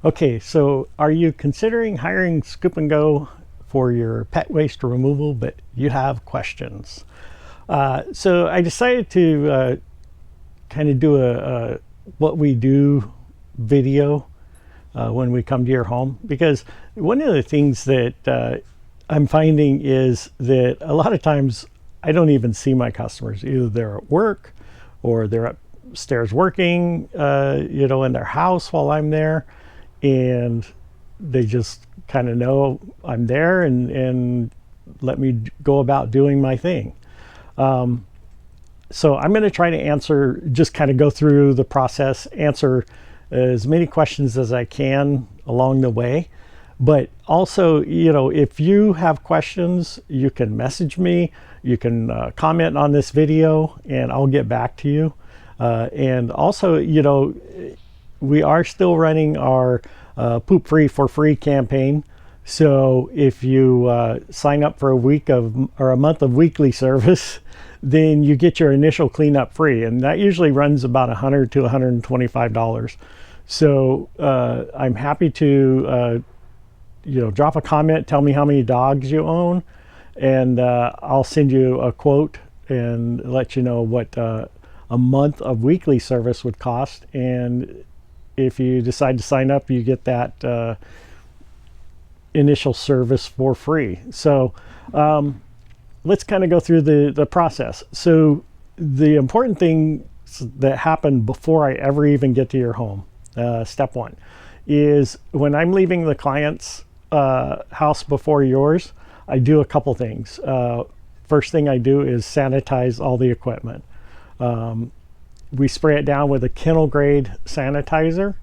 Okay, so are you considering hiring Scoop and Go for your pet waste removal, but you have questions? So I decided to kind of do a what we do video when we come to your home, because one of the things that I'm finding is that a lot of times I don't even see my customers. Either they're at work or they're upstairs working, in their house while I'm there, and they just kind of know I'm there and let me go about doing my thing. So I'm going to try to answer, just kind of go through the process, answer as many questions as I can along the way. But also, if you have questions, you can message me, you can comment on this video, and I'll get back to you. And also, we are still running our Poop Free for Free campaign. So if you sign up for a month of weekly service, then you get your initial cleanup free, and that usually runs about $100 to $125. So I'm happy to drop a comment, tell me how many dogs you own, and I'll send you a quote and let you know what a month of weekly service would cost. And if you decide to sign up, you get that initial service for free. So let's kind of go through the process. So the important things that happen before I ever even get to your home, step one, is when I'm leaving the client's house before yours, I do a couple things. First thing I do is sanitize all the equipment. We spray it down with a kennel grade sanitizer,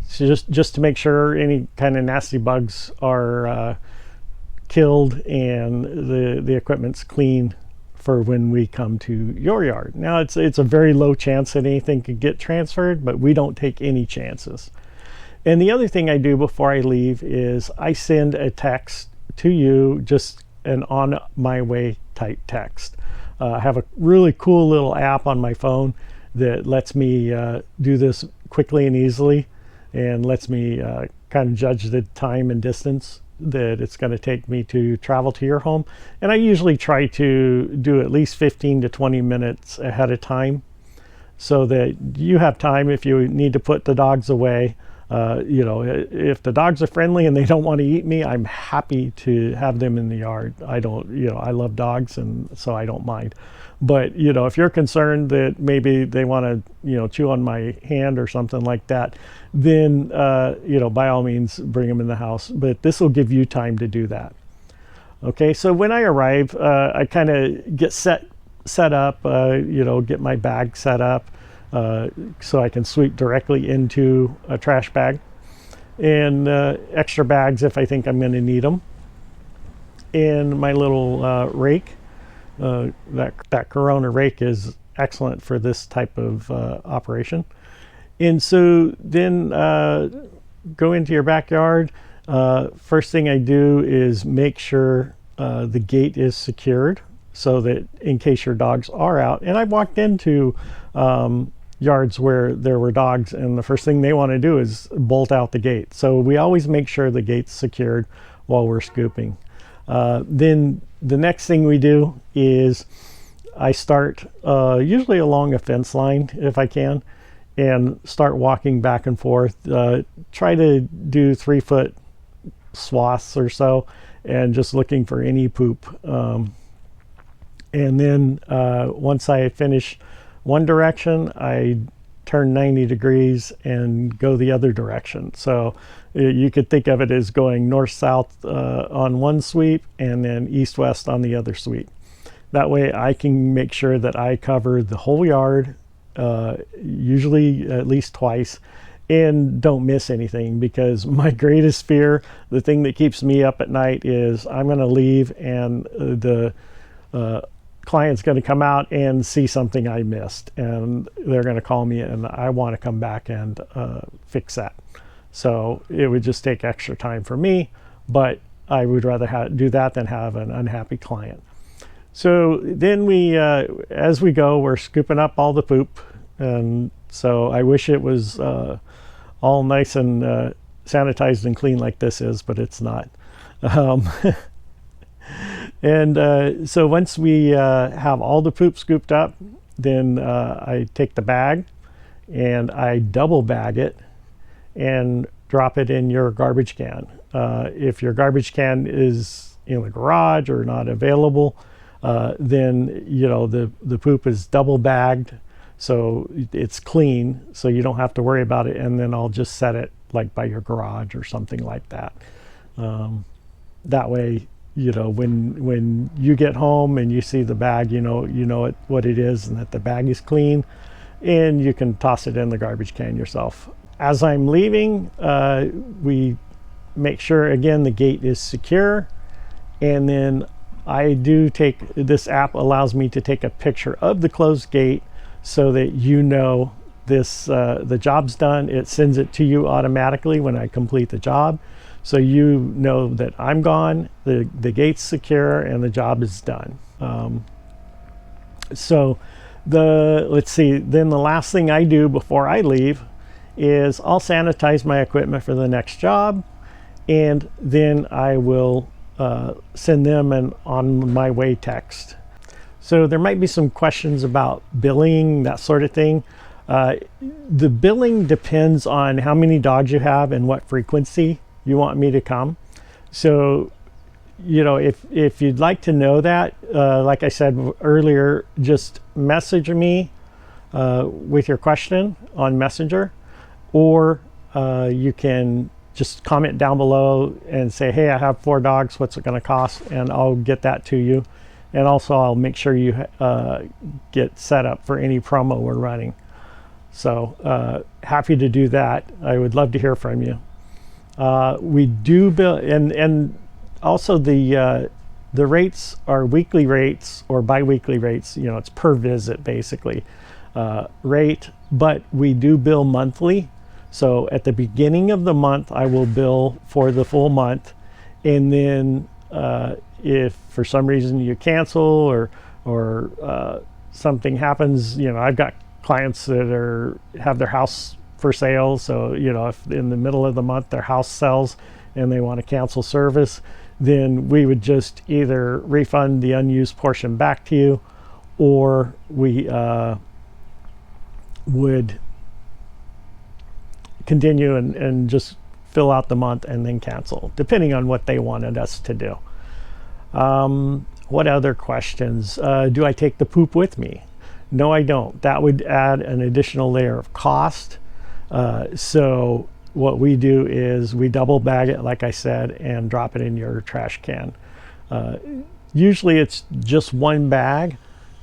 so just to make sure any kind of nasty bugs are killed and the equipment's clean for when we come to your yard. Now it's a very low chance that anything could get transferred, but we don't take any chances. And the other thing I do before I leave is I send a text to you, just an on my way type text. I have a really cool little app on my phone that lets me do this quickly and easily, and lets me kind of judge the time and distance that it's going to take me to travel to your home. And I usually try to do at least 15 to 20 minutes ahead of time, so that you have time if you need to put the dogs away. If the dogs are friendly and they don't want to eat me, I'm happy to have them in the yard. I love dogs, and so I don't mind. But if you're concerned that maybe they want to chew on my hand or something like that, then by all means bring them in the house. But this will give you time to do that. Okay, so when I arrive, I kind of get set up, get my bag set up, so I can sweep directly into a trash bag, and extra bags if I think I'm going to need them, and my little rake. That Corona rake is excellent for this type of operation. And so then go into your backyard. First thing I do is make sure the gate is secured, so that in case your dogs are out. And I've walked into yards where there were dogs, and the first thing they want to do is bolt out the gate. So we always make sure the gate's secured while we're scooping. Then the next thing we do is I start usually along a fence line if I can, and start walking back and forth. Try to do 3-foot swaths or so, and just looking for any poop. And then once I finish one direction, I turn 90 degrees and go the other direction. So you could think of it as going north-south on one sweep, and then east-west on the other sweep. That way I can make sure that I cover the whole yard, usually at least twice, and don't miss anything. Because my greatest fear, the thing that keeps me up at night, is I'm going to leave and the client's going to come out and see something I missed, and they're going to call me, and I want to come back and fix that. So it would just take extra time for me, but I would rather do that than have an unhappy client. So then we, as we go, we're scooping up all the poop. And so I wish it was all nice and sanitized and clean like this is, but it's not. And so once we have all the poop scooped up, then I take the bag and I double bag it and drop it in your garbage can. If your garbage can is in the garage or not available, then you know the poop is double bagged, so it's clean, so you don't have to worry about it. And then I'll just set it like by your garage or something like that. That way, you know, when you get home and you see the bag, you know what it is and that the bag is clean, and you can toss it in the garbage can yourself. As I'm leaving, we make sure again the gate is secure, and then I do take, this app allows me to take a picture of the closed gate so that you know this the job's done. It sends it to you automatically when I complete the job, so you know that I'm gone, the gate's secure, and the job is done. So let's see, then the last thing I do before I leave is I'll sanitize my equipment for the next job, and then I will send them an on my way text. So there might be some questions about billing, that sort of thing. The billing depends on how many dogs you have and what frequency you want me to come. So, you know, if you'd like to know that, like I said earlier, just message me with your question on Messenger, or you can just comment down below and say, hey, I have 4 dogs, what's it going to cost? And I'll get that to you. And also I'll make sure you get set up for any promo we're running. So happy to do that. I would love to hear from you. We do bill, and also the rates are weekly rates or bi-weekly rates. You know, it's per visit basically rate, but we do bill monthly. So at the beginning of the month, I will bill for the full month, and then if for some reason you cancel or something happens, you know, I've got clients that have their house for sale. So, you know, if in the middle of the month their house sells and they want to cancel service, then we would just either refund the unused portion back to you, or we would continue and just fill out the month and then cancel, depending on what they wanted us to do. What other questions? Do I take the poop with me? No, I don't. That would add an additional layer of cost. So what we do is we double bag it, like I said, and drop it in your trash can. Usually it's just 1 bag.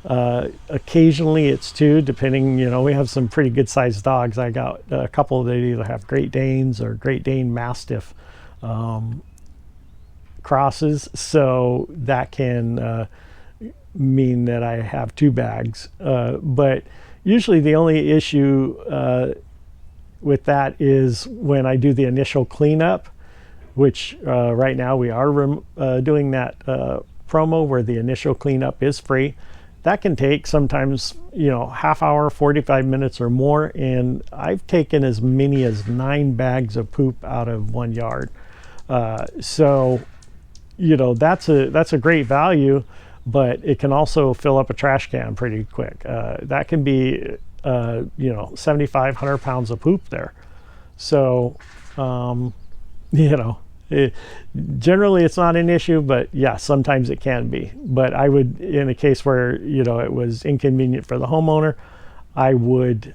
Occasionally it's 2, depending, you know, we have some pretty good sized dogs. I got a couple that either have Great Danes or Great Dane Mastiff crosses, so that can mean that I have 2 bags. But usually the only issue with that is when I do the initial cleanup, which right now we are doing that promo where the initial cleanup is free. That can take sometimes, you know, half hour, 45 minutes or more, and I've taken as many as 9 bags of poop out of 1 yard. So, you know, that's a great value, but it can also fill up a trash can pretty quick. That can be you know, 7,500 pounds of poop there. So, you know, generally it's not an issue, but yeah, sometimes it can be. But I would, in a case where, you know, it was inconvenient for the homeowner, I would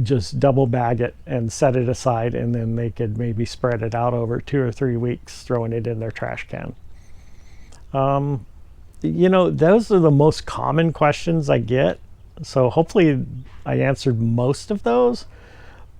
just double bag it and set it aside, and then they could maybe spread it out over 2 or 3 weeks, throwing it in their trash can. You know, those are the most common questions I get. So hopefully I answered most of those.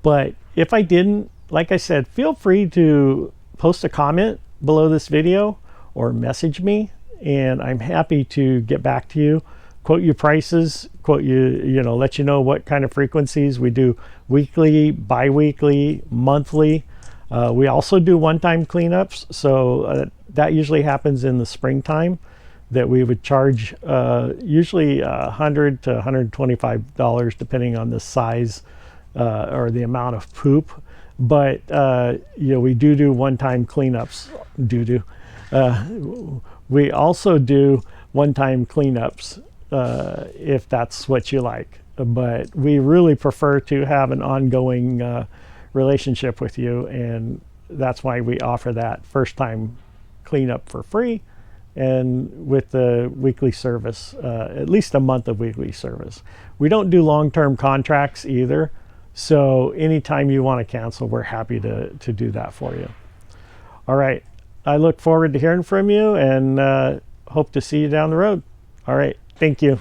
But if I didn't, like I said, feel free to post a comment below this video or message me, and I'm happy to get back to you, quote you prices, quote you, you know, let you know what kind of frequencies we do: weekly, bi-weekly, monthly. We also do one-time cleanups, so that usually happens in the springtime, that we would charge usually $100 to $125 depending on the size or the amount of poop. but you know, we do one-time cleanups. We also do one-time cleanups if that's what you like, but we really prefer to have an ongoing relationship with you, and that's why we offer that first-time cleanup for free, and with the weekly service, at least a month of weekly service. We don't do long-term contracts either, so anytime you want to cancel, we're happy to do that for you. All right, I look forward to hearing from you, and hope to see you down the road. All right, thank you.